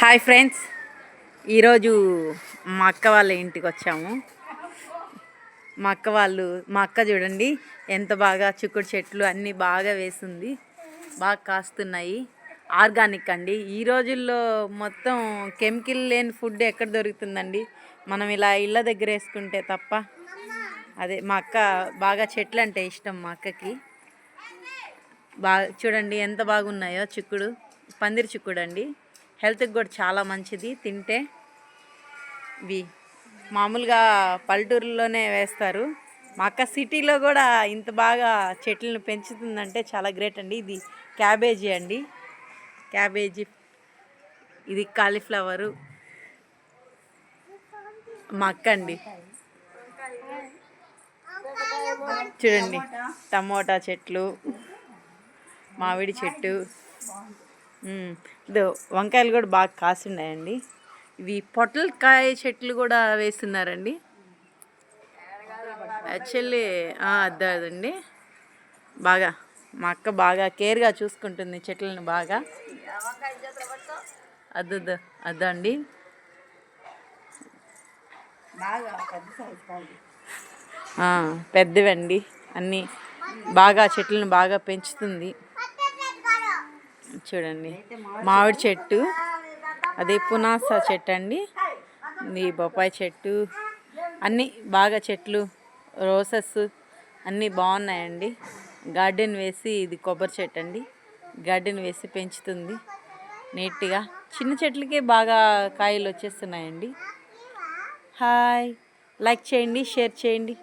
Hi friends, ఈరోజు మా అక్క వాళ్ళ ఇంటికి వచ్చాము. మా అక్క చూడండి ఎంత బాగా చిక్కుడు చెట్లు అన్నీ బాగా వేసింది, బాగా కాస్తున్నాయి. ఆర్గానిక్ అండి. ఈ రోజుల్లో మొత్తం కెమికల్ లేని ఫుడ్ ఎక్కడ దొరుకుతుందండి? మనం ఇలా ఇళ్ళ దగ్గర వేసుకుంటే తప్ప. అదే మా అక్క బాగా చెట్లు అంటే ఇష్టం. మా అక్కకి బాగా చూడండి ఎంత బాగున్నాయో చిక్కుడు, పందిరి చిక్కుడు అండి. హెల్త్కి కూడా చాలా మంచిది తింటే. ఇవి మామూలుగా పల్లెటూరులోనే వేస్తారు. మా అక్క సిటీలో కూడా ఇంత బాగా చెట్లను పెంచుతుందంటే చాలా గ్రేట్ అండి. ఇది క్యాబేజీ అండి, క్యాబేజీ. ఇది కాలీఫ్లవరు. మా అక్క అండి చూడండి, టమోటా చెట్లు, మామిడి చెట్టు, ఇదో వంకాయలు కూడా బాగా కాస్తున్నాయండి. ఇవి పొట్లకాయ చెట్లు కూడా వేస్తున్నారండి. యాక్చువల్లీ అదండి, బాగా మా అక్క బాగా కేర్గా చూసుకుంటుంది చెట్లను బాగా. అదండి పెద్దవండి అన్నీ. బాగా చెట్లను బాగా పెంచుతుంది. చూడండి మామిడి చెట్టు, అది పునాస చెట్టు అండి. ఈ బొప్పాయి చెట్టు, అన్నీ బాగా చెట్లు, రోసెస్ అన్నీ బాగున్నాయండి. గార్డెన్ వేసి, ఇది కొబ్బరి చెట్టు అండి, గార్డెన్ వేసి పెంచుతుంది నీట్గా. చిన్న చెట్లకే బాగా కాయలు వచ్చేస్తున్నాయండి. హాయ్, లైక్ చేయండి, షేర్ చేయండి.